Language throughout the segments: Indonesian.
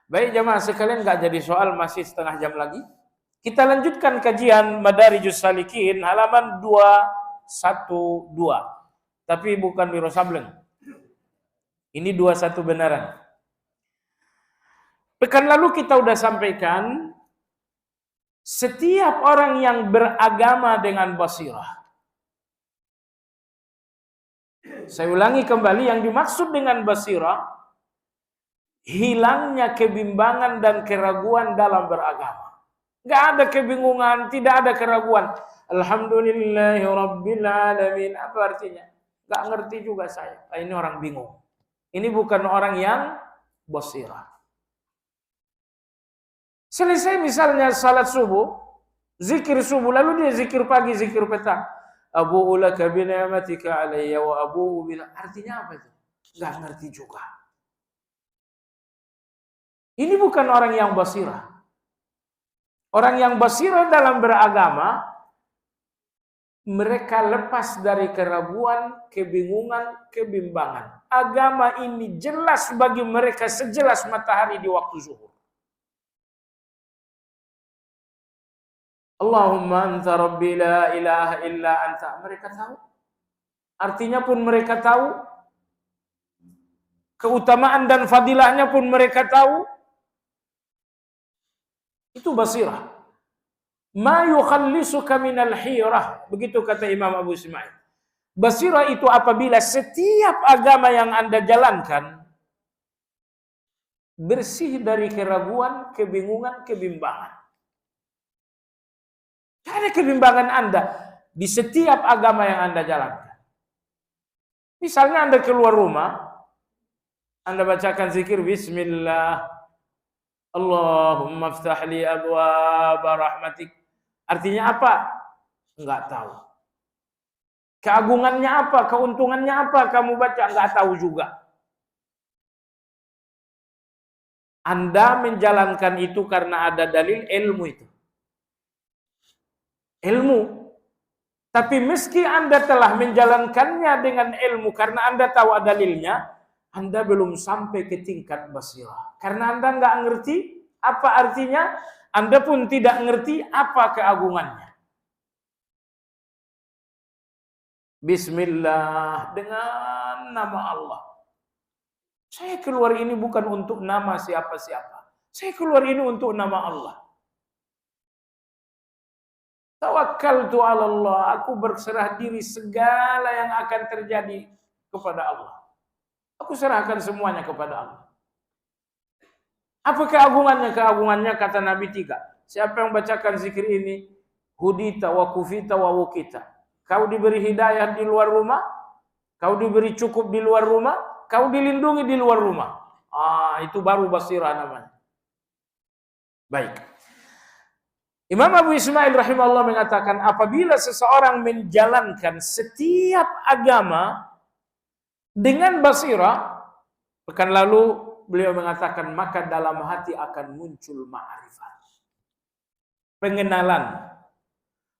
Baik jemaah sekalian, nggak jadi soal, masih setengah jam lagi. Kita lanjutkan kajian Madarijus Salikin halaman 212. Tapi bukan Wiro Sableng. Ini 21 benaran. Pekan lalu kita udah sampaikan setiap orang yang beragama dengan basirah. Saya ulangi kembali, yang dimaksud dengan basirah, hilangnya kebimbangan dan keraguan dalam beragama. Nggak ada kebingungan, tidak ada keraguan. Alhamdulillahi Rabbil Alamin. Apa artinya? Nggak ngerti juga saya. Ini orang bingung. Ini bukan orang yang basirah. Selesai misalnya salat subuh, zikir subuh, lalu dia zikir pagi, zikir petang. Abu'u laka bi ni'matika alayya wa abu'u bil. Artinya apa itu? Nggak ngerti juga. Ini bukan orang yang basirah. Orang yang basirah dalam beragama, mereka lepas dari keraguan, kebingungan, kebimbangan. Agama ini jelas bagi mereka sejelas matahari di waktu zuhur. Allahumma anta rabbi la ilaha illa anta. Mereka tahu. Artinya pun mereka tahu. Keutamaan dan fadilahnya pun mereka tahu. Itu basirah. Ma yukhallisuka minal hirah. Begitu kata Imam Abu Ismail. Basirah itu apabila setiap agama yang Anda jalankan bersih dari keraguan, kebingungan, kebimbangan. Tidak ada kebimbangan Anda di setiap agama yang Anda jalankan. Misalnya Anda keluar rumah, Anda bacakan zikir Bismillah, Allahumma aftah li abwaaba rahmatik. Artinya apa? Enggak tahu. Keagungannya apa? Keuntungannya apa? Kamu baca enggak tahu juga. Anda menjalankan itu karena ada dalil ilmu itu. Ilmu. Tapi meski Anda telah menjalankannya dengan ilmu karena Anda tahu dalilnya, Anda belum sampai ke tingkat basirah. Karena Anda nggak ngerti apa artinya, Anda pun tidak ngerti apa keagungannya. Bismillah, dengan nama Allah. Saya keluar ini bukan untuk nama siapa-siapa. Saya keluar ini untuk nama Allah. Tawakkaltu 'ala Allah, aku berserah diri segala yang akan terjadi kepada Allah. Aku serahkan semuanya kepada Allah. Apa keagungannya? Keagungannya kata Nabi 3. Siapa yang bacakan zikir ini, hudita wa kufita wa wukita. Kau diberi hidayah di luar rumah, kau diberi cukup di luar rumah, kau dilindungi di luar rumah. Itu baru basirah namanya. Baik. Imam Abu Ismail rahimahullah mengatakan, apabila seseorang menjalankan setiap agama dengan basirah, pekan lalu beliau mengatakan, maka dalam hati akan muncul ma'rifat. Pengenalan.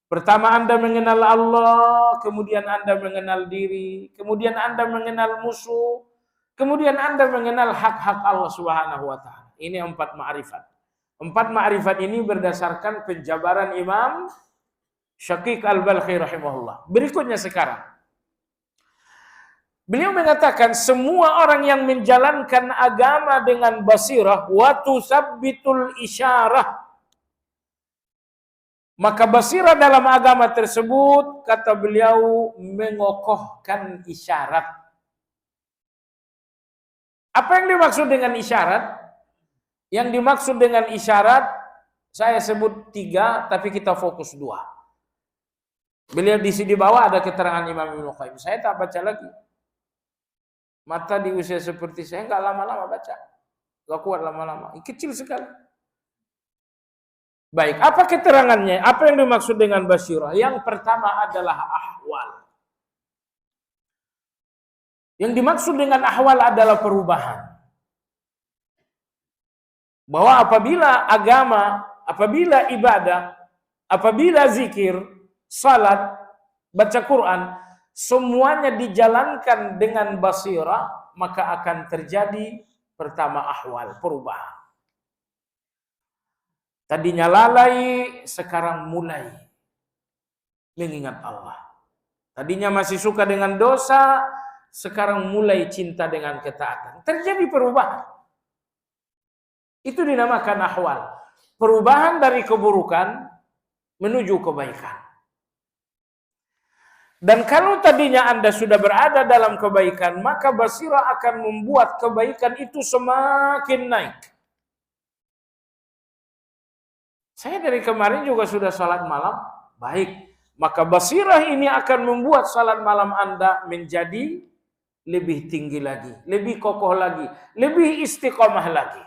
Pertama Anda mengenal Allah, kemudian Anda mengenal diri, kemudian Anda mengenal musuh, kemudian Anda mengenal hak-hak Allah Subhanahu wa taala. Ini 4 ma'rifat. 4 ma'rifat ini berdasarkan penjabaran Imam Syaqiq Al-Balkhi rahimahullah. Berikutnya sekarang. Beliau mengatakan semua orang yang menjalankan agama dengan basirah wa tusabbitul isyarah. Maka basirah dalam agama tersebut, kata beliau, mengokohkan isyarat. Apa yang dimaksud dengan isyarat? Yang dimaksud dengan isyarat, saya sebut 3, tapi kita fokus 2. Beliau di sini bawah ada keterangan Imam Ibnu Qayyim. Saya tak baca lagi. Mata di usia seperti saya nggak lama-lama baca. Nggak kuat lama-lama. Kecil sekali. Baik, apa keterangannya? Apa yang dimaksud dengan basirah? Yang pertama adalah ahwal. Yang dimaksud dengan ahwal adalah perubahan. Bahwa apabila agama, apabila ibadah, apabila zikir, salat, baca Quran, semuanya dijalankan dengan basirah, maka akan terjadi pertama ahwal, perubahan. Tadinya lalai, sekarang mulai mengingat Allah. Tadinya masih suka dengan dosa, sekarang mulai cinta dengan ketaatan. Terjadi perubahan. Itu dinamakan ahwal. Perubahan dari keburukan menuju kebaikan. Dan kalau tadinya Anda sudah berada dalam kebaikan, maka basirah akan membuat kebaikan itu semakin naik. Saya dari kemarin juga sudah salat malam, baik. Maka basirah ini akan membuat salat malam Anda menjadi lebih tinggi lagi, lebih kokoh lagi, lebih istiqomah lagi.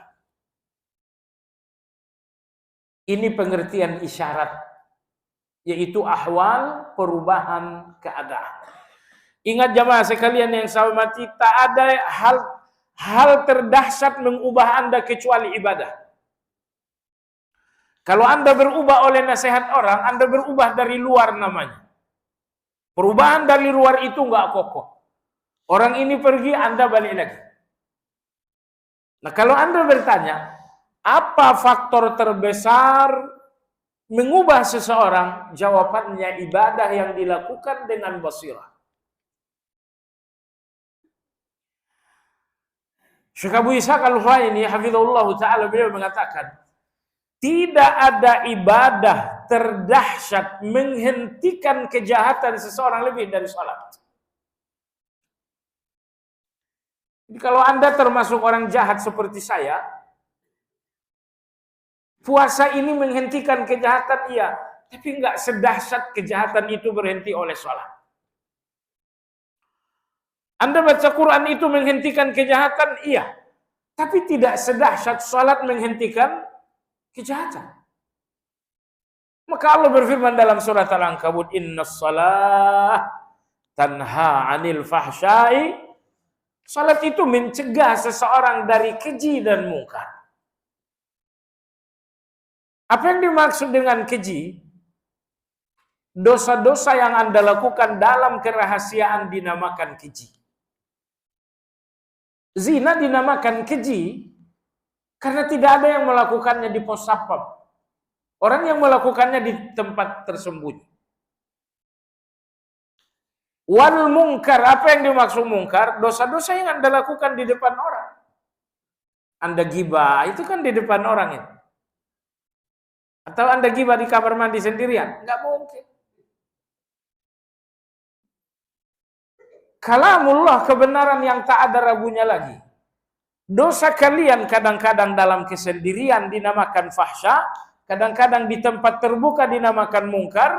Ini pengertian isyarat, yaitu ahwal perubahan keadaan. Ingat jamaah sekalian yang saya hormati, tak ada hal terdahsyat mengubah Anda kecuali ibadah. Kalau Anda berubah oleh nasihat orang, Anda berubah dari luar namanya. Perubahan dari luar itu enggak kokoh. Orang ini pergi, Anda balik lagi. Nah, kalau Anda bertanya, apa faktor terbesar mengubah seseorang? Jawabannya ibadah yang dilakukan dengan basirah. Syekh Abu Ishaq Al-Huwaini hafizahullah ta'ala beliau mengatakan, tidak ada ibadah terdahsyat menghentikan kejahatan seseorang lebih dari salat. Jadi kalau Anda termasuk orang jahat seperti saya, puasa ini menghentikan kejahatan, iya, tapi enggak sedahsyat kejahatan itu berhenti oleh salat. Anda baca Quran itu menghentikan kejahatan, iya, tapi tidak sedahsyat salat menghentikan kejahatan. Maka Allah berfirman dalam surat Al-Ankabut, innas salah tanha 'anil fahsya'i. Salat itu mencegah seseorang dari keji dan mungkar. Apa yang dimaksud dengan keji? Dosa-dosa yang Anda lakukan dalam kerahasiaan dinamakan keji. Zina dinamakan keji karena tidak ada yang melakukannya di pos satpam. Orang yang melakukannya di tempat tersembunyi. Wal mungkar, apa yang dimaksud mungkar? Dosa-dosa yang Anda lakukan di depan orang. Anda gibah, itu kan di depan orang itu. Atau Anda gibah di kamar mandi sendirian? Enggak mungkin. Kalamullah, kebenaran yang tak ada ragunya lagi. Dosa kalian kadang-kadang dalam kesendirian dinamakan fahsya, kadang-kadang di tempat terbuka dinamakan mungkar.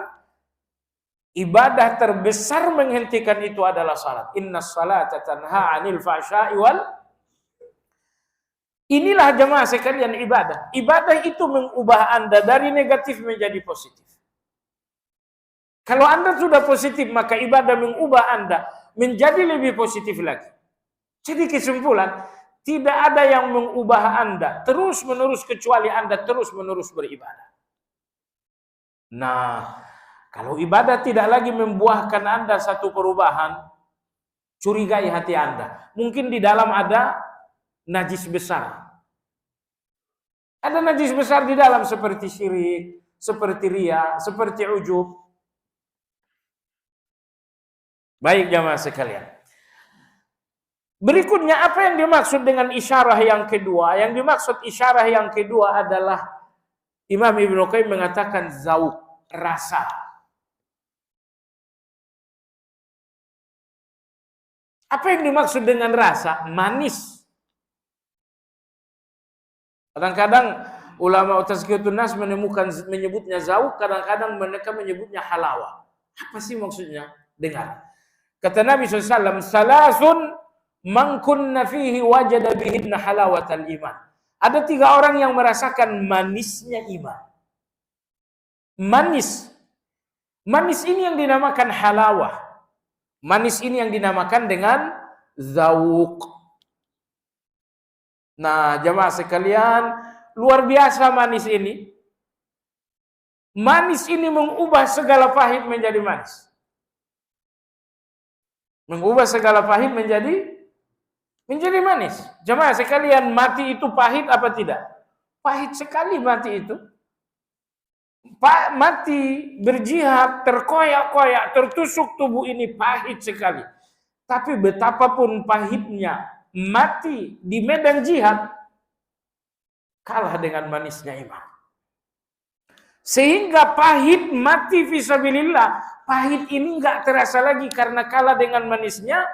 Ibadah terbesar menghentikan itu adalah salat. Innas salata tanha 'anil fahsya'i wal. Inilah jemaah sekalian ibadah. Ibadah itu mengubah Anda dari negatif menjadi positif. Kalau Anda sudah positif, maka ibadah mengubah Anda menjadi lebih positif lagi. Jadi kesimpulan, tidak ada yang mengubah Anda terus-menerus kecuali Anda terus-menerus beribadah. Nah, kalau ibadah tidak lagi membuahkan Anda satu perubahan, curigai hati Anda. Mungkin di dalam ada najis besar. Ada najis besar di dalam seperti syirik, seperti riya, seperti ujub. Baik jamaah sekalian. Berikutnya apa yang dimaksud dengan isyarah yang kedua? Yang dimaksud isyarah yang kedua adalah Imam Ibnu Qayyim mengatakan zauq, rasa. Apa yang dimaksud dengan rasa? Manis. Kadang-kadang ulama tazkiyatun nas menyebutnya zauq, kadang-kadang mereka menyebutnya halawa. Apa sih maksudnya? Dengar. Kata Nabi SAW, salasun man kunna fihi wajada bihinna halawatal iman. Ada 3 orang yang merasakan manisnya iman. Manis. Manis ini yang dinamakan halawah. Manis ini yang dinamakan dengan zauq. Nah, jemaah sekalian, luar biasa manis ini. Manis ini mengubah segala pahit menjadi manis. Mengubah segala pahit menjadi manis. Jemaah sekalian, mati itu pahit apa tidak? Pahit sekali mati itu. Pak mati berjihad, terkoyak-koyak, tertusuk tubuh ini pahit sekali. Tapi betapapun pahitnya, mati di medan jihad kalah dengan manisnya iman. Sehingga pahit mati fisabilillah, pahit ini nggak terasa lagi karena kalah dengan manisnya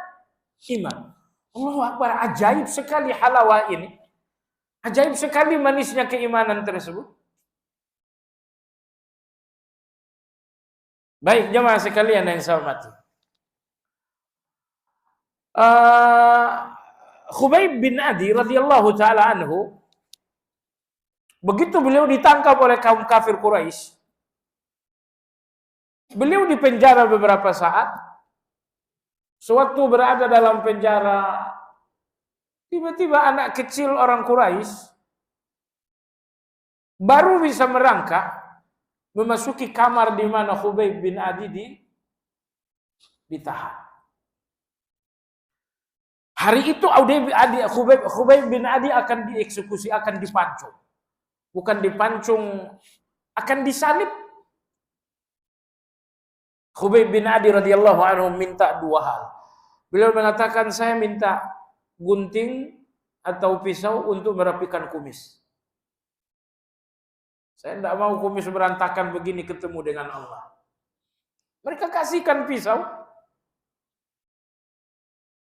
iman. Allahu Akbar, ajaib sekali halawah ini. Ajaib sekali manisnya keimanan tersebut. Baik jemaah sekalian yang saya hormati. Khubayb bin Adi radhiyallahu taala anhu, begitu beliau ditangkap oleh kaum kafir Quraisy, beliau dipenjara beberapa saat. Sewaktu berada dalam penjara, tiba-tiba anak kecil orang Quraisy baru bisa merangkak memasuki kamar di mana Khubayb bin Adi ditahan. Hari itu Khubayb bin Adi akan dieksekusi, akan dipancung. Bukan dipancung, akan disalib. Khubayb bin Adi radhiyallahu anhu minta dua hal. Beliau mengatakan, saya minta gunting atau pisau untuk merapikan kumis. Saya tidak mau kumis berantakan begini ketemu dengan Allah. Mereka kasihkan pisau.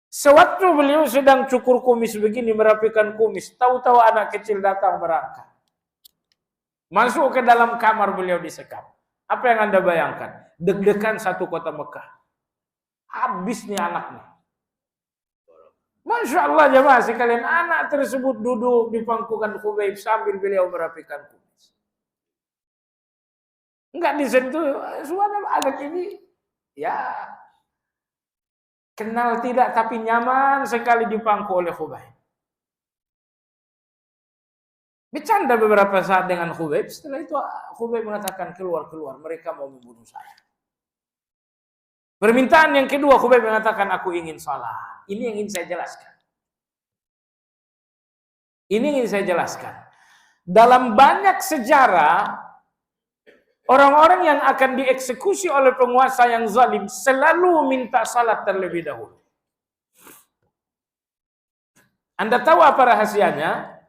Sewaktu beliau sedang cukur kumis begini, merapikan kumis, tahu-tahu anak kecil datang merangkak. Masuk ke dalam kamar beliau disekap. Apa yang Anda bayangkan? Deg-degan satu kota Mekah. Habis nih anaknya. Masya Allah jemaah sekalian, anak tersebut duduk di pangkuan Khubayb sambil beliau merapikan kumis. Enggak disentuh, suara anak ini ya kenal tidak tapi nyaman sekali dipangku oleh Khubayb. Bercanda beberapa saat dengan Khubayb, setelah itu Khubayb mengatakan keluar, mereka mau membunuh saya. Permintaan yang kedua, Khubayb mengatakan aku ingin salat. Ini yang ingin saya jelaskan. Ini ingin saya jelaskan. Dalam banyak sejarah, orang-orang yang akan dieksekusi oleh penguasa yang zalim selalu minta salat terlebih dahulu. Anda tahu apa rahasianya?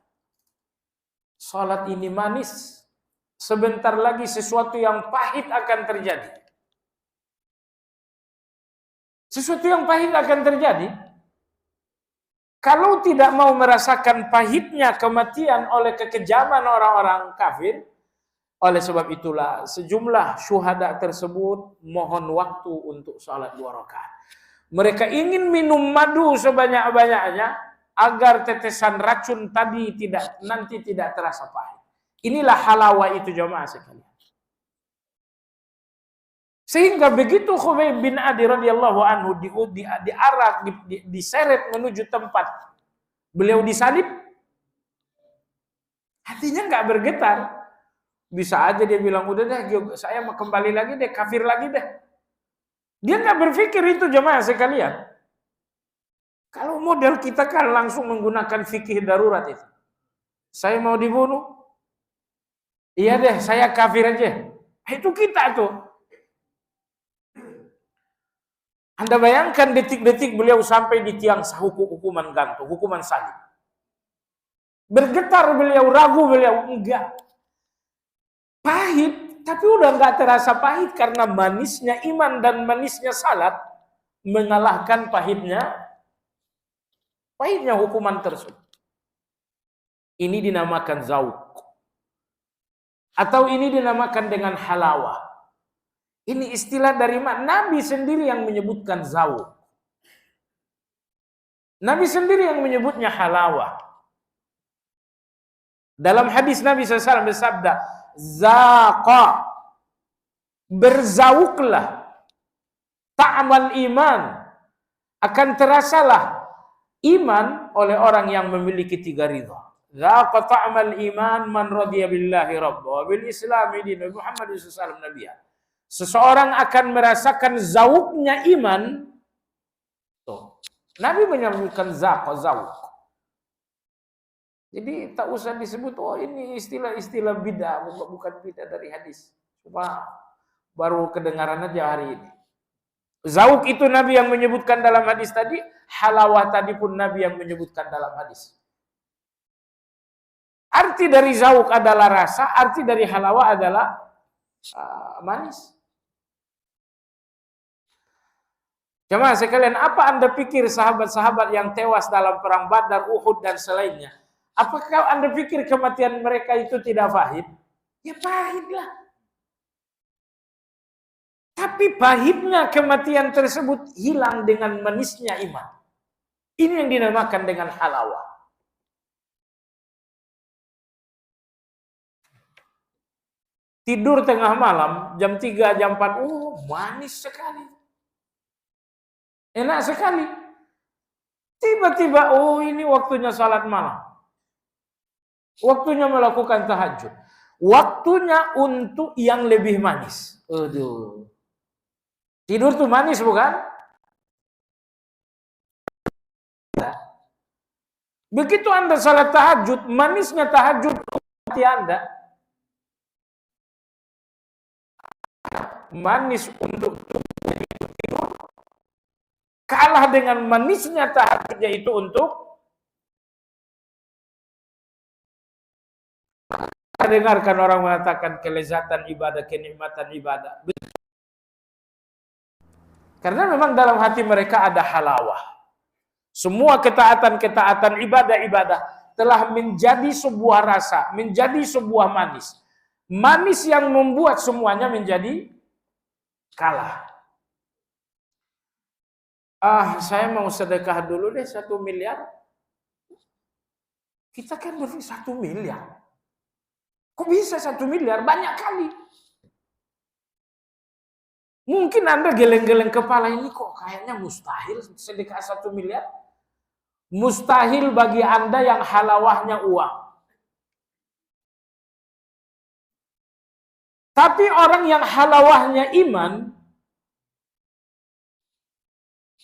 Salat ini manis. Sebentar lagi sesuatu yang pahit akan terjadi. Sesuatu yang pahit akan terjadi. Kalau tidak mau merasakan pahitnya kematian oleh kekejaman orang-orang kafir, oleh sebab itulah sejumlah syuhada tersebut mohon waktu untuk salat 2 rakaat. Mereka ingin minum madu sebanyak-banyaknya agar tetesan racun tadi nanti tidak terasa pahit. Inilah halawah itu jemaah sekalian. Sehingga begitu Khubayb bin Adi radhiyallahu anhu diarak, diseret menuju tempat beliau disalib, hatinya nggak bergetar. Bisa aja dia bilang, udah deh, saya mau kembali lagi deh, kafir lagi deh. Dia nggak berpikir itu jemaah sekalian. Kalau model kita kan langsung menggunakan fikih darurat itu. Saya mau dibunuh, iya deh, saya kafir aja. Itu kita tuh. Anda bayangkan detik-detik beliau sampai di tiang hukuman gantung, hukuman salib. Bergetar beliau, ragu beliau, enggak. Pahit, tapi udah enggak terasa pahit karena manisnya iman dan manisnya salat mengalahkan pahitnya hukuman tersebut. Ini dinamakan zauk. Atau ini dinamakan dengan halawah. Ini istilah dari Nabi sendiri yang menyebutkan zauk. Nabi sendiri yang menyebutnya halawah. Dalam hadis Nabi SAW bersabda, zaqa, berzauklah, ta'amal iman, akan terasalah iman oleh orang yang memiliki 3 ridha. Zaqa ta'amal iman man radiya billahi rabba wa bil islami din wa Muhammad sallallahu alaihi wasallam. Seseorang akan merasakan zauknya iman. Tuh. Nabi menyebutkan zauk. Jadi tak usah disebut, oh ini istilah-istilah bidah, bukan bidah dari hadis. Cuma baru kedengaran aja hari ini. Zauk itu Nabi yang menyebutkan dalam hadis tadi, halawah tadi pun Nabi yang menyebutkan dalam hadis. Arti dari zauk adalah rasa, arti dari halawah adalah manis. Jemaah sekalian, apa Anda pikir sahabat-sahabat yang tewas dalam perang Badar, Uhud dan selainnya? Apakah Anda pikir kematian mereka itu tidak pahit? Ya pahitlah. Tapi pahitnya kematian tersebut hilang dengan manisnya iman. Ini yang dinamakan dengan halawah. Tidur tengah malam, jam 3, jam 4, manis sekali. Enak sekali. Tiba-tiba, ini waktunya salat malam. Waktunya melakukan tahajud. Waktunya untuk yang lebih manis. Aduh. Tidur tuh manis bukan? Begitu Anda salat tahajud, manisnya tahajud hati Anda. Manis untuk tidur. Kalah dengan manisnya tahajudnya itu untuk dengarkan orang mengatakan kelezatan ibadah, kenikmatan ibadah. Karena memang dalam hati mereka ada halawah. Semua ketaatan-ketaatan ibadah-ibadah telah menjadi sebuah rasa, menjadi sebuah manis. Manis yang membuat semuanya menjadi kalah. Saya mau sedekah dulu deh 1 miliar. Kita kan berpikir 1 miliar. Kok bisa 1 miliar? Banyak kali. Mungkin Anda geleng-geleng kepala, ini kok kayaknya mustahil sedekah 1 miliar. Mustahil bagi Anda yang halawahnya uang. Tapi orang yang halawahnya iman,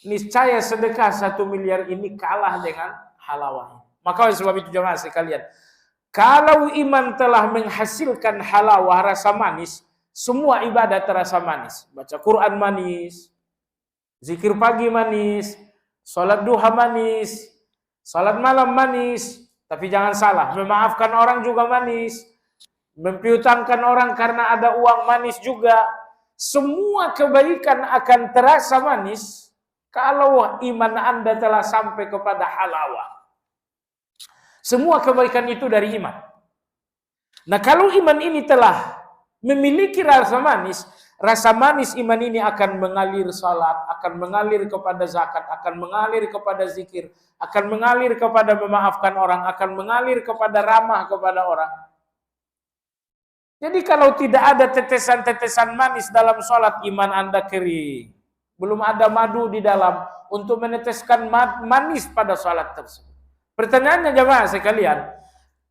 niscaya sedekah 1 miliar ini kalah dengan halawahnya. Maka oleh sebab itu jemaah sekalian, kalau iman telah menghasilkan halawah, rasa manis, semua ibadah terasa manis. Baca Quran manis, zikir pagi manis, sholat duha manis, sholat malam manis. Tapi jangan salah, memaafkan orang juga manis, mempiutangkan orang karena ada uang manis juga. Semua kebaikan akan terasa manis kalau iman Anda telah sampai kepada halawah. Semua kebaikan itu dari iman. Nah, kalau iman ini telah memiliki rasa manis iman ini akan mengalir salat, akan mengalir kepada zakat, akan mengalir kepada zikir, akan mengalir kepada memaafkan orang, akan mengalir kepada ramah kepada orang. Jadi kalau tidak ada tetesan-tetesan manis dalam salat, iman Anda kering. Belum ada madu di dalam untuk meneteskan manis pada salat tersebut. Pertanyaannya jemaah sekalian,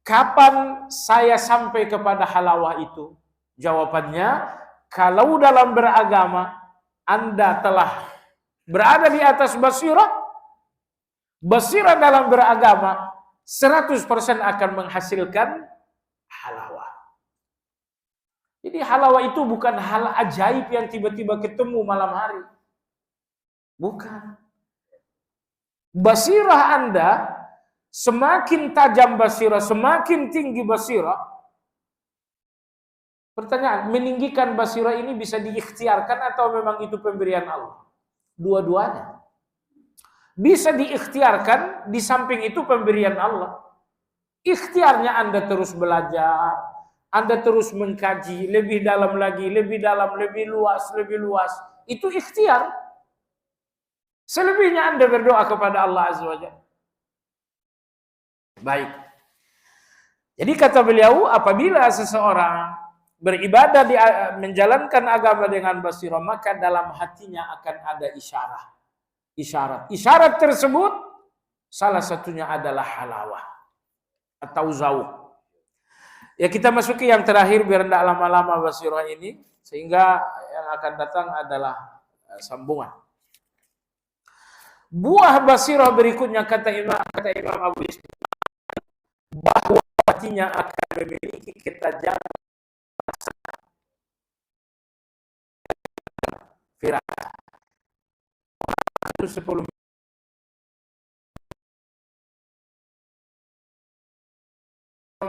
kapan saya sampai kepada halawah itu? Jawabannya, kalau dalam beragama Anda telah berada di atas basirah dalam beragama 100% akan menghasilkan halawah. Jadi halawah itu bukan hal ajaib yang tiba-tiba ketemu malam hari. Bukan. Basirah Anda semakin tajam basirah, semakin tinggi basirah. Pertanyaan, meninggikan basirah ini bisa diikhtiarkan atau memang itu pemberian Allah? Dua-duanya. Bisa diikhtiarkan, di samping itu pemberian Allah. Ikhtiarnya Anda terus belajar, Anda terus mengkaji, lebih dalam lagi, lebih dalam, lebih luas. Itu ikhtiar. Selebihnya Anda berdoa kepada Allah Azza wa Jalla. Baik. Jadi kata beliau, apabila seseorang beribadah menjalankan agama dengan basirah, maka dalam hatinya akan ada isyarat. Isyarat tersebut salah satunya adalah halawah atau zauk. Ya, kita masuki yang terakhir biar tidak lama-lama basirah ini, sehingga yang akan datang adalah sambungan. Buah basirah berikutnya kata Imam Abu Ishaq, nantinya akan memiliki ketajaman firasat. Itu 10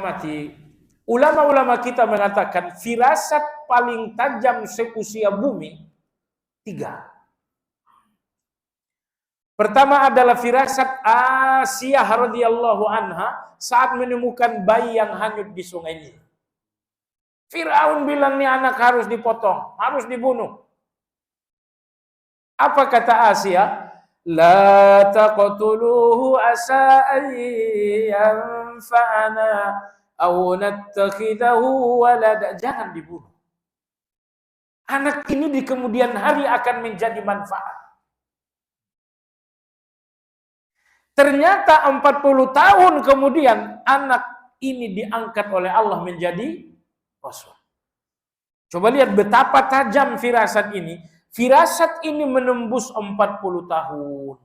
mati. Ulama-ulama kita mengatakan firasat paling tajam seusia bumi 3. Pertama adalah firasat Asiyah radhiyallahu anha saat menemukan bayi yang hanyut di sungai Nil. Firaun bilang nih anak harus dipotong, harus dibunuh. Apa kata Asiyah? La taqtuluhu asa an yanfa'ana aw nattakhidahu walada. Jangan dibunuh. Anak ini di kemudian hari akan menjadi manfaat. Ternyata 40 tahun kemudian anak ini diangkat oleh Allah menjadi rasul. Coba lihat betapa tajam firasat ini. Firasat ini menembus 40 tahun.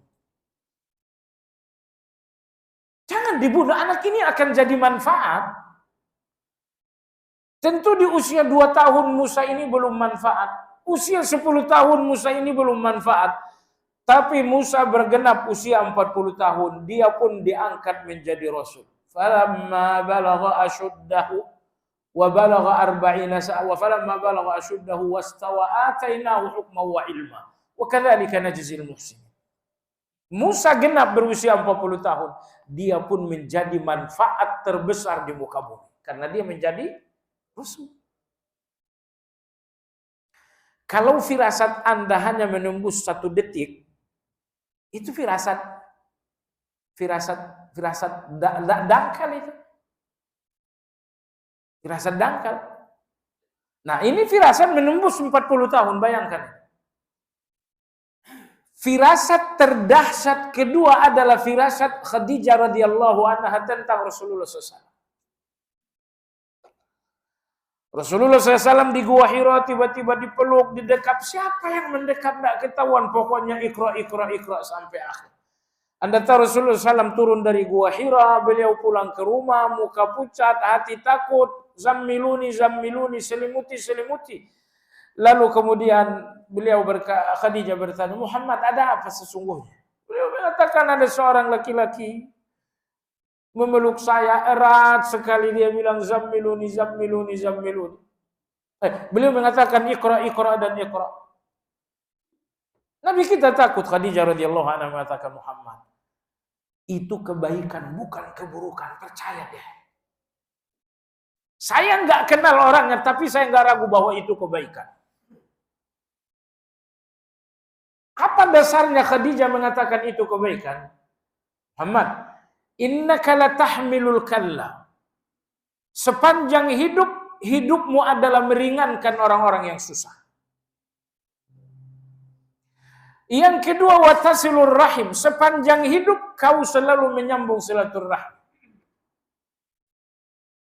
Jangan dibunuh, anak ini akan jadi manfaat. Tentu di usia 2 tahun Musa ini belum manfaat. Usia 10 tahun Musa ini belum manfaat. Tapi Musa bergenap usia 40 tahun. Dia pun diangkat menjadi rasul. Falamma balagha ashuddahu wa balagha 40 sa'a wa falamma balagha ashuddahu wastawa atainahu hukman wa ilma. Wa kadzalika najzil muhsinin. Musa genap berusia 40 tahun. Dia pun menjadi manfaat terbesar di muka bumi. Karena dia menjadi rasul. Kalau firasat Anda hanya menembus 1 detik, itu firasat dangkal itu. Firasat dangkal. Nah, ini firasat menembus 40 tahun, bayangkan. Firasat terdahsyat kedua adalah firasat Khadijah radhiyallahu anha tentang Rasulullah SAW. Rasulullah SAW di Gua Hira tiba-tiba dipeluk, didekap. Siapa yang mendekap tidak ketahuan. Pokoknya Iqra sampai akhir. Anda tahu Rasulullah SAW turun dari Gua Hira, beliau pulang ke rumah, muka pucat, hati takut. Zammiluni, selimuti. Lalu kemudian Khadijah bertanya, Muhammad ada apa sesungguhnya? Beliau mengatakan ada seorang laki-laki memeluk saya erat sekali, dia bilang zammiluni. Beliau mengatakan Iqra dan Iqra. Nabi kita takut. Khadijah radhiyallahu anha mengatakan, Muhammad, itu kebaikan bukan keburukan, percaya deh. Saya nggak kenal orangnya, tapi saya nggak ragu bahwa itu kebaikan. Apa dasarnya Khadijah mengatakan itu kebaikan? Muhammad, innaka latahmilul kalla. Sepanjang hidupmu adalah meringankan orang-orang yang susah. Yang kedua, watasilur rahim. Sepanjang hidup kau selalu menyambung silaturahim.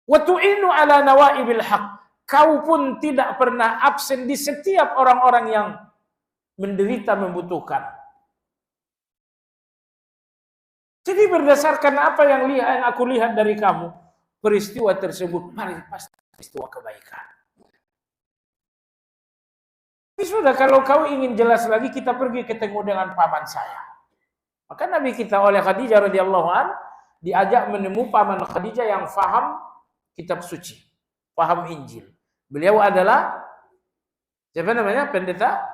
Wa tu'inu ala nawaibil haq. Kau pun tidak pernah absen di setiap orang-orang yang menderita, membutuhkan. Jadi berdasarkan apa yang aku lihat dari kamu, peristiwa tersebut pasti peristiwa kebaikan. Tapi sudah, kalau kau ingin jelas lagi, kita pergi ketemu dengan paman saya. Maka Nabi kita oleh Khadijah radhiyallahu an diajak menemui paman Khadijah yang faham kitab suci, faham Injil. Beliau adalah siapa namanya? Pendeta?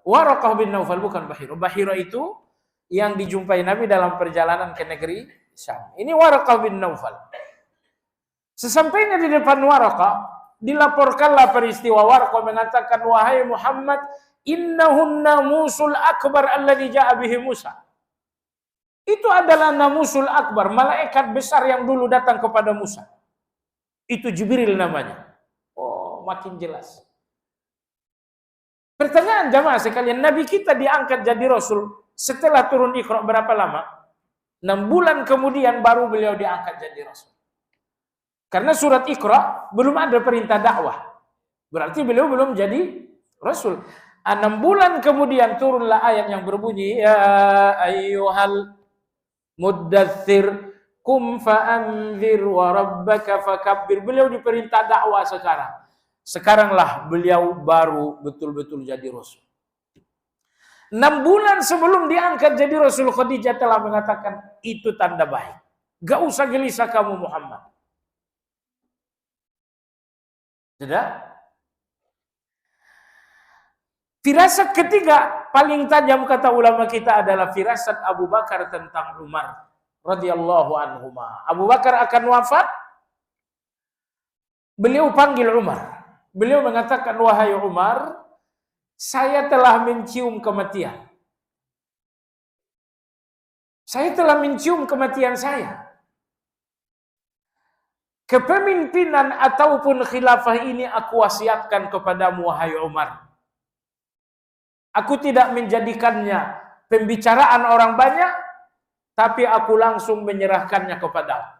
Waraqah bin Naufal, bukan Bahira. Bahira itu yang dijumpai Nabi dalam perjalanan ke negeri Syam. Ini Waraqah bin Naufal. Sesampainya di depan Waraqah, dilaporkanlah peristiwa. Waraqah mengatakan, wahai Muhammad, innahun namusul akbar alladhi ja'a bihi Musa. Itu adalah namusul akbar, malaikat besar yang dulu datang kepada Musa. Itu Jibril namanya. Oh, makin jelas. Pertanyaan jamaah sekalian, Nabi kita diangkat jadi Rasul setelah turun Iqra berapa lama? 6 bulan kemudian baru beliau diangkat jadi Rasul. Karena surat Iqra belum ada perintah dakwah. Berarti beliau belum jadi Rasul. 6 bulan kemudian turunlah ayat yang berbunyi, ya ayyuhal muddatsir kum fa'anzir wa rabbaka fakabbir. Beliau diperintah dakwah sekarang. Sekaranglah beliau baru betul-betul jadi rasul. 6 bulan sebelum diangkat jadi rasul, Khadijah telah mengatakan itu tanda baik. Gak usah gelisah kamu Muhammad. Sudah? Firasat ketiga paling tajam kata ulama kita adalah firasat Abu Bakar tentang Umar radhiyallahu anhuma. Abu Bakar akan wafat, beliau panggil Umar. Beliau mengatakan, wahai Umar, saya telah mencium kematian. Saya telah mencium kematian saya. Kepemimpinan ataupun khilafah ini aku wasiatkan kepadamu, wahai Umar. Aku tidak menjadikannya pembicaraan orang banyak, tapi aku langsung menyerahkannya kepadamu.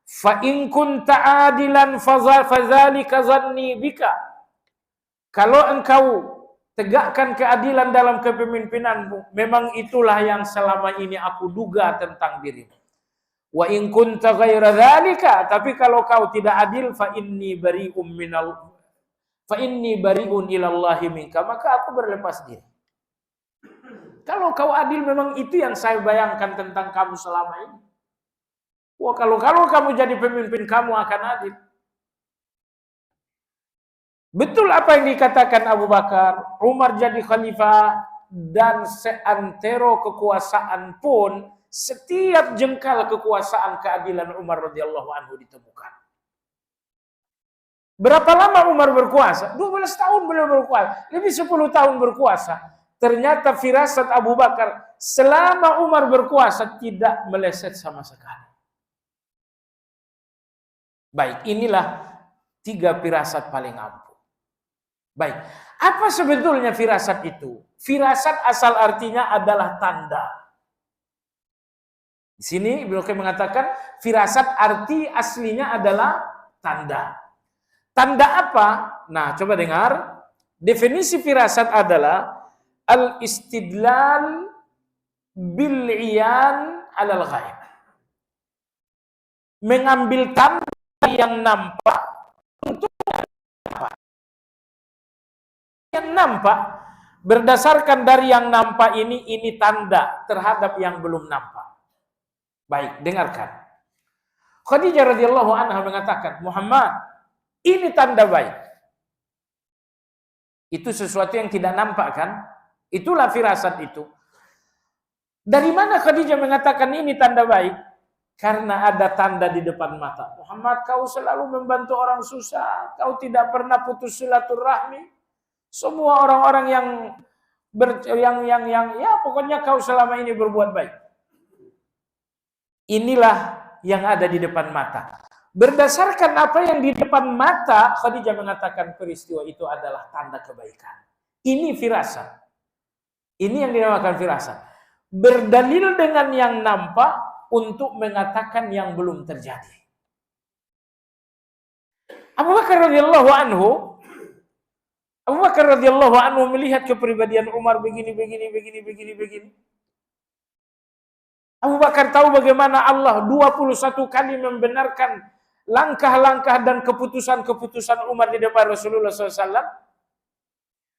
Fa in kunta adilan fadzalika zanni bika. Kalau engkau tegakkan keadilan dalam kepemimpinanmu, memang itulah yang selama ini aku duga tentang dirimu. Wa in kunta ghaira dzalika, tapi kalau kau tidak adil, fa inni bari'un ilallahi minka, maka aku berlepas diri. Kalau kau adil, memang itu yang saya bayangkan tentang kamu selama ini. Wah, kalau kamu jadi pemimpin, kamu akan adil. Betul apa yang dikatakan Abu Bakar, Umar jadi khalifah, dan seantero kekuasaan pun, setiap jengkal kekuasaan keadilan Umar radhiyallahu anhu ditemukan. Berapa lama Umar berkuasa? 12 tahun beliau berkuasa. Lebih 10 tahun berkuasa. Ternyata firasat Abu Bakar selama Umar berkuasa tidak meleset sama sekali. Baik, inilah 3 firasat paling ampuh. Baik, apa sebetulnya firasat itu? Firasat asal artinya adalah tanda. Di sini beliau mengatakan firasat arti aslinya adalah tanda. Tanda apa? Nah, coba dengar. Definisi firasat adalah al-istidlal bil-iyan alal ghaib. Mengambil tanda yang nampak untuk nampak. Yang nampak, berdasarkan dari yang nampak ini tanda terhadap yang belum nampak. Baik, dengarkan. Khadijah radhiyallahu anha mengatakan, Muhammad, ini tanda baik. Itu sesuatu yang tidak nampak kan? Itulah firasat itu. Dari mana Khadijah mengatakan ini tanda baik? Karena ada tanda di depan mata. Muhammad, kau selalu membantu orang susah. Kau tidak pernah putus silaturahmi. Semua orang-orang yang ya pokoknya kau selama ini berbuat baik. Inilah yang ada di depan mata. Berdasarkan apa yang di depan mata, Khadijah mengatakan peristiwa itu adalah tanda kebaikan. Ini firasat. Ini yang dinamakan firasat. Berdalil dengan yang nampak untuk mengatakan yang belum terjadi. Abu Bakar radhiyallahu anhu melihat kepribadian Umar begini. Abu Bakar tahu bagaimana Allah 21 kali membenarkan langkah-langkah dan keputusan-keputusan Umar di depan Rasulullah SAW.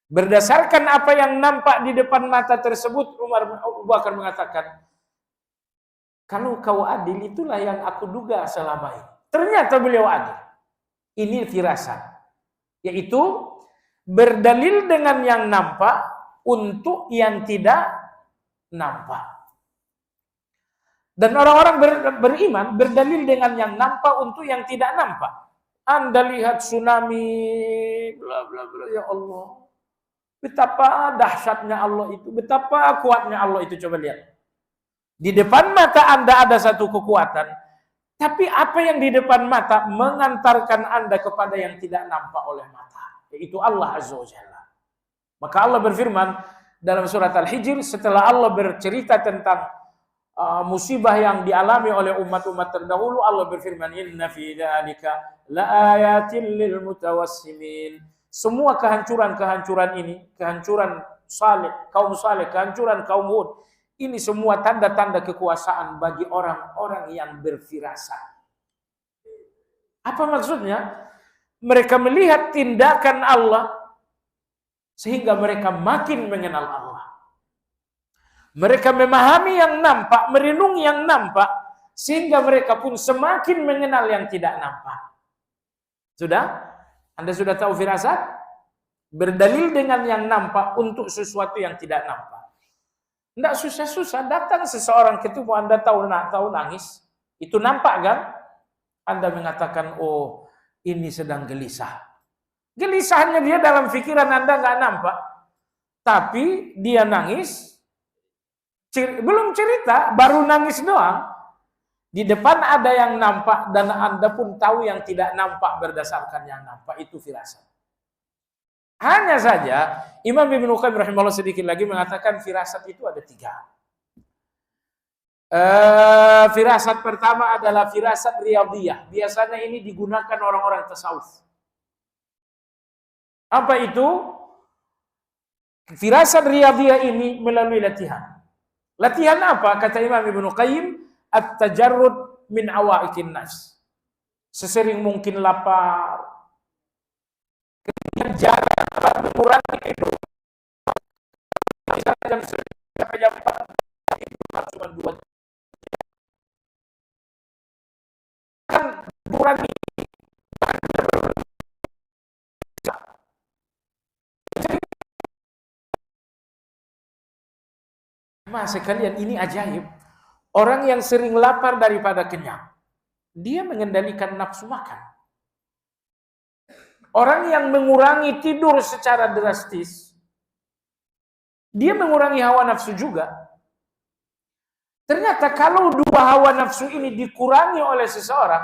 Berdasarkan apa yang nampak di depan mata tersebut, Abu Bakar mengatakan, kalau kau adil, itulah yang aku duga selama ini. Ternyata beliau adil. Ini firasat. Yaitu berdalil dengan yang nampak untuk yang tidak nampak. Dan orang-orang beriman berdalil dengan yang nampak untuk yang tidak nampak. Anda lihat tsunami, bla bla bla, ya Allah. Betapa dahsyatnya Allah itu, betapa kuatnya Allah itu, coba lihat. Di depan mata Anda ada satu kekuatan, tapi apa yang di depan mata mengantarkan Anda kepada yang tidak nampak oleh mata, yaitu Allah Azza wa Jalla. Maka Allah berfirman dalam surat Al-Hijr setelah Allah bercerita tentang musibah yang dialami oleh umat-umat terdahulu, Allah berfirman, inna fi dzalika laayatin lil mutawassimin. semua kehancuran-kehancuran ini, kehancuran kaum Saleh, kehancuran kaum Hud, ini semua tanda-tanda kekuasaan bagi orang-orang yang berfirasat. Apa maksudnya? Mereka melihat tindakan Allah sehingga mereka makin mengenal Allah. Mereka memahami yang nampak, merenung yang nampak, sehingga mereka pun semakin mengenal yang tidak nampak. Sudah? Anda sudah tahu firasat? Berdalil dengan yang nampak untuk sesuatu yang tidak nampak. Tidak susah-susah, datang seseorang ketemu Anda tahu nangis, itu nampak kan? Anda mengatakan, oh ini sedang gelisah. Gelisahnya dia dalam pikiran Anda nggak nampak, tapi dia nangis, belum cerita, baru nangis doang. Di depan ada yang nampak dan Anda pun tahu yang tidak nampak berdasarkan yang nampak, itu firasat. Hanya saja Imam Ibnu Qayyim rahimahullah sedikit lagi mengatakan firasat itu ada 3. Firasat pertama adalah firasat riyadhiyah. Biasanya ini digunakan orang-orang tasawuf. Apa itu? Firasat riyadhiyah ini melalui latihan. Latihan apa? Kata Imam Ibnu Qayyim, at-tajarrud min awaikin nas. Sesering mungkin lapar, kemudian jarak mengurangi itu. Misalnya jam 9 sampai jam 4 itu cuma 2 jam. Kan mengurangi. Mas sekalian, ini ajaib. Orang yang sering lapar daripada kenyang, dia mengendalikan nafsu makan. Orang yang mengurangi tidur secara drastis, dia mengurangi hawa nafsu juga. Ternyata kalau 2 hawa nafsu ini dikurangi oleh seseorang,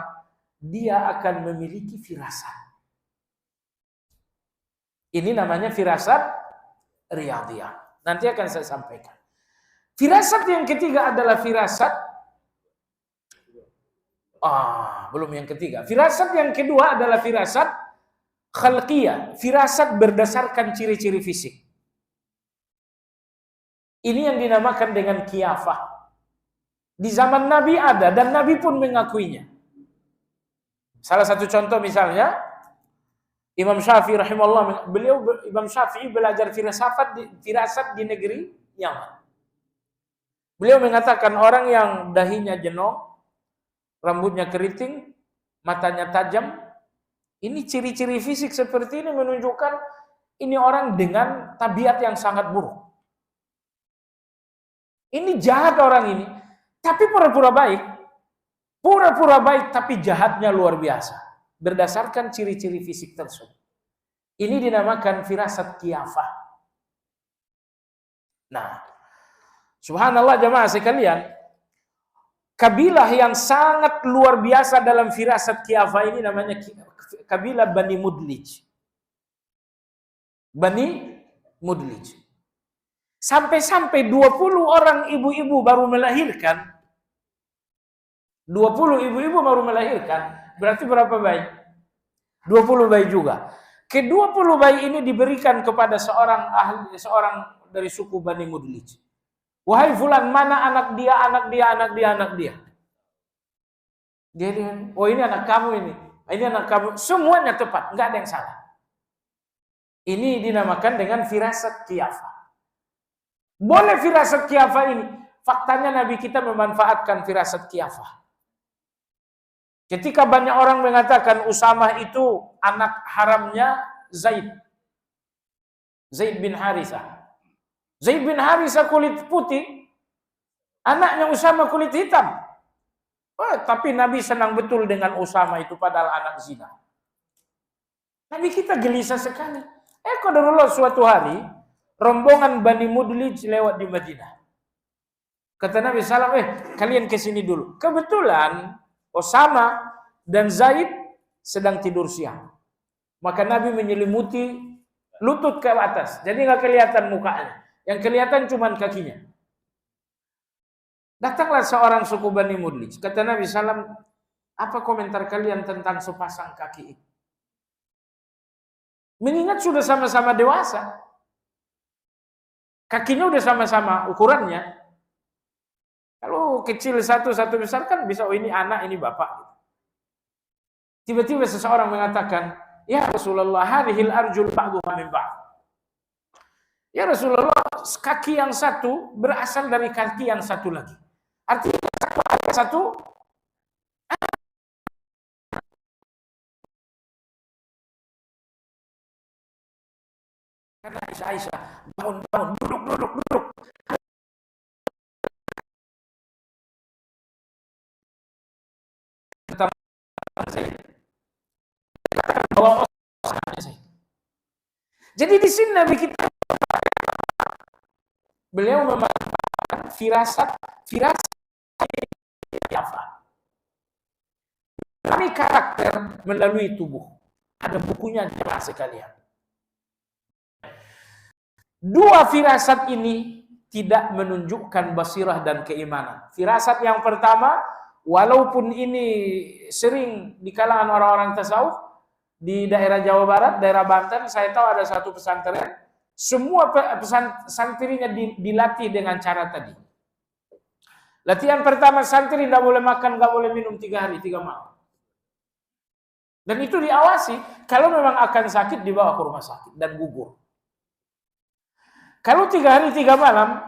dia akan memiliki firasat. Ini namanya firasat riyadhiyah. Nanti akan saya sampaikan. Firasat yang ketiga adalah firasat belum yang ketiga. Firasat yang kedua adalah firasat khalqiyah, firasat berdasarkan ciri-ciri fisik. Ini yang dinamakan dengan qiyafah. Di zaman Nabi ada dan Nabi pun mengakuinya. Salah satu contoh misalnya Imam Syafi'i rahimahullah, Imam Syafi'i belajar firasat di negeri Yaman. Beliau mengatakan orang yang dahinya jenong, rambutnya keriting, matanya tajam, ini ciri-ciri fisik seperti ini menunjukkan ini orang dengan tabiat yang sangat buruk. Ini jahat orang ini, tapi pura-pura baik. Pura-pura baik tapi jahatnya luar biasa. Berdasarkan ciri-ciri fisik tersebut. Ini dinamakan firasat qiyafah. Nah, subhanallah jamaah sekalian, kabilah yang sangat luar biasa dalam firasat qiyafah ini namanya kabilah Bani Mudlij. Bani Mudlij. Sampai-sampai 20 orang ibu-ibu baru melahirkan. 20 ibu-ibu baru melahirkan. Berarti berapa bayi? 20 bayi juga. Ke-20 bayi ini diberikan kepada seorang dari suku Bani Mudlij. Wahai fulan, mana anak dia, anak dia, anak dia, anak dia. Dia oh ini anak kamu ini. Ini anak kamu. Semuanya tepat, enggak ada yang salah. Ini dinamakan dengan firasat qiyafah. Boleh firasat qiyafah ini. Faktanya Nabi kita memanfaatkan firasat qiyafah. Ketika banyak orang mengatakan Usamah itu anak haramnya Zaid bin Harithah. Zaid bin Harithah kulit putih, anaknya Usamah kulit hitam. Tapi Nabi senang betul dengan Usamah itu padahal anak zina. Nabi kita gelisah sekali. Qadarullah suatu hari rombongan Bani Mudlij lewat di Madinah. Kata Nabi SAW, kalian kesini dulu. Kebetulan Usamah dan Zaid sedang tidur siang. Maka Nabi menyelimuti lutut ke atas. Jadi nggak kelihatan mukanya. Yang kelihatan cuma kakinya. Datanglah seorang suku Bani Mudlij. Kata Nabi SAW, apa komentar kalian tentang sepasang kaki itu? Mengingat sudah sama-sama dewasa. Kakinya udah sama-sama ukurannya. Kalau kecil satu besar kan bisa, oh ini anak, ini bapak. Tiba-tiba seseorang mengatakan, ya Rasulullah, hadhil arjul ba'duha min ba'd. Ya Rasulullah, kaki yang satu berasal dari kaki yang satu lagi. Artinya satu kata Aisyah, bangun, duduk. Jadi di sini Nabi kita, beliau memanfaatkan firasat kami karakter melalui tubuh. Ada bukunya jelas sekalian. Dua firasat ini tidak menunjukkan basirah dan keimanan. Firasat yang pertama, walaupun ini sering di kalangan orang-orang tasawuf, di daerah Jawa Barat, daerah Banten, saya tahu ada satu pesantren, semua santrinya dilatih dengan cara tadi. Latihan pertama, santri tidak boleh makan, tidak boleh minum 3 hari 3 malam. Dan itu diawasi, kalau memang akan sakit dibawa ke rumah sakit dan gugur. Kalau 3 hari 3 malam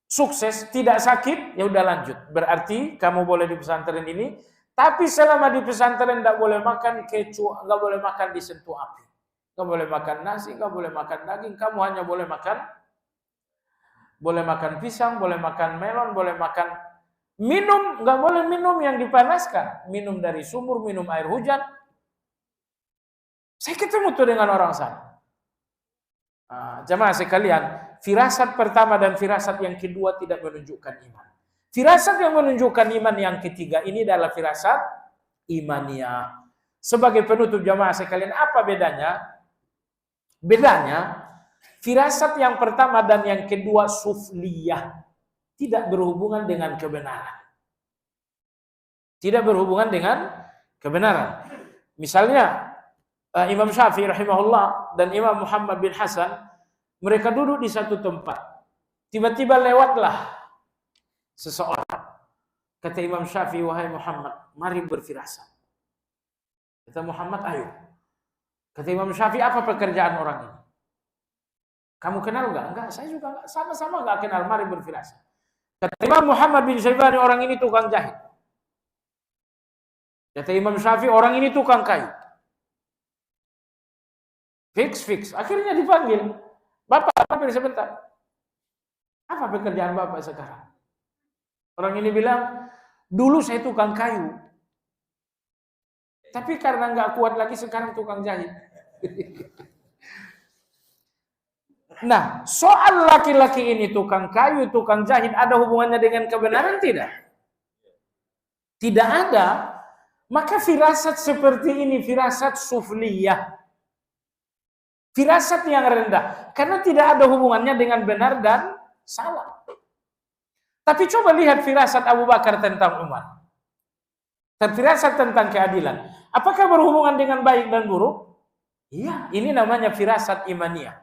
sukses, tidak sakit, ya udah lanjut. Berarti kamu boleh di pesantren ini, tapi selama di pesantren tidak boleh makan kecoa, nggak boleh makan disentuh api, nggak boleh makan nasi, nggak boleh makan daging. Kamu hanya boleh makan pisang, boleh makan melon, boleh makan minum, nggak boleh minum yang dipanaskan, minum dari sumur, minum air hujan. Saya ketemu tuh dengan orang sana. Jamaah sekalian, firasat pertama dan firasat yang kedua tidak menunjukkan iman. Firasat yang menunjukkan iman yang ketiga ini adalah firasat imaniyah. Sebagai penutup jamaah sekalian, apa bedanya? Bedanya, firasat yang pertama dan yang kedua sufliyah, tidak berhubungan dengan kebenaran. Tidak berhubungan dengan kebenaran. Misalnya, Imam Syafi'i rahimahullah dan Imam Muhammad bin Hasan, mereka duduk di satu tempat. Tiba-tiba lewatlah seseorang. Kata Imam Syafi'i, wahai Muhammad, mari berfirasat. Kata Muhammad, ayo. Kata Imam Syafi'i, apa pekerjaan orang ini? Kamu kenal enggak? Enggak, saya juga enggak. Sama-sama enggak kenal, mari berfirasat. Kata Imam Muhammad bin Syaibani, orang ini tukang jahit. Kata Imam Syafi'i, orang ini tukang kayu. Fix. Akhirnya dipanggil. Bapak, hampir sebentar. Apa pekerjaan Bapak sekarang? Orang ini bilang, dulu saya tukang kayu. Tapi karena nggak kuat lagi, sekarang tukang jahit. Nah, soal laki-laki ini tukang kayu, tukang jahit, ada hubungannya dengan kebenaran tidak? Tidak ada. Maka firasat seperti ini, firasat sufliyah. Firasat yang rendah. Karena tidak ada hubungannya dengan benar dan salah. Tapi coba lihat firasat Abu Bakar tentang Umar. Firasat tentang keadilan. Apakah berhubungan dengan baik dan buruk? Iya, ini namanya firasat imaniyah.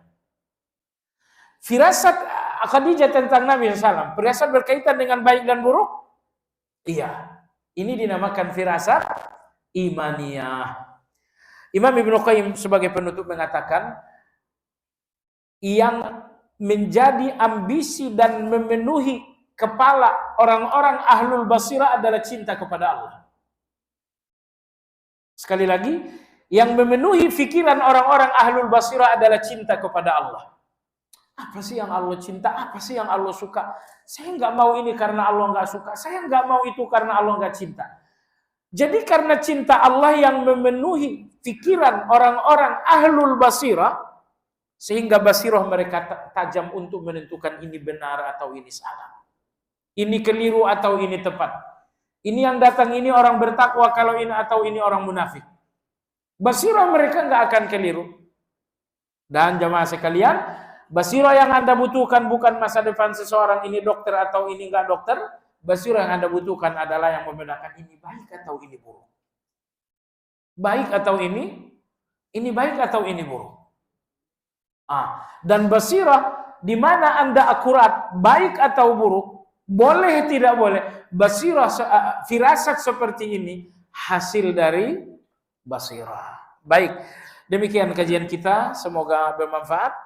Firasat Khadijah tentang Nabi SAW, firasat berkaitan dengan baik dan buruk? Iya, ini dinamakan firasat imaniyah. Imam Ibnu Qayyim sebagai penutup mengatakan, yang menjadi ambisi dan memenuhi kepala orang-orang ahlul basirah adalah cinta kepada Allah. Sekali lagi, yang memenuhi pikiran orang-orang ahlul basirah adalah cinta kepada Allah. Apa sih yang Allah cinta? Apa sih yang Allah suka? Saya nggak mau ini karena Allah nggak suka. Saya nggak mau itu karena Allah nggak cinta. Jadi karena cinta Allah yang memenuhi pikiran orang-orang ahlul basirah, sehingga basirah mereka tajam untuk menentukan ini benar atau ini salah. Ini keliru atau ini tepat. Ini yang datang ini orang bertakwa, kalau ini atau ini orang munafik. Basirah mereka nggak akan keliru. Dan jamaah sekalian, basirah yang Anda butuhkan bukan masa depan seseorang ini dokter atau ini nggak dokter. Basirah yang Anda butuhkan adalah yang membedakan ini baik atau ini buruk. Baik atau ini baik atau ini buruk. Dan basirah di mana Anda akurat, baik atau buruk, boleh tidak boleh. Basirah, firasat seperti ini hasil dari basirah. Baik, demikian kajian kita, semoga bermanfaat.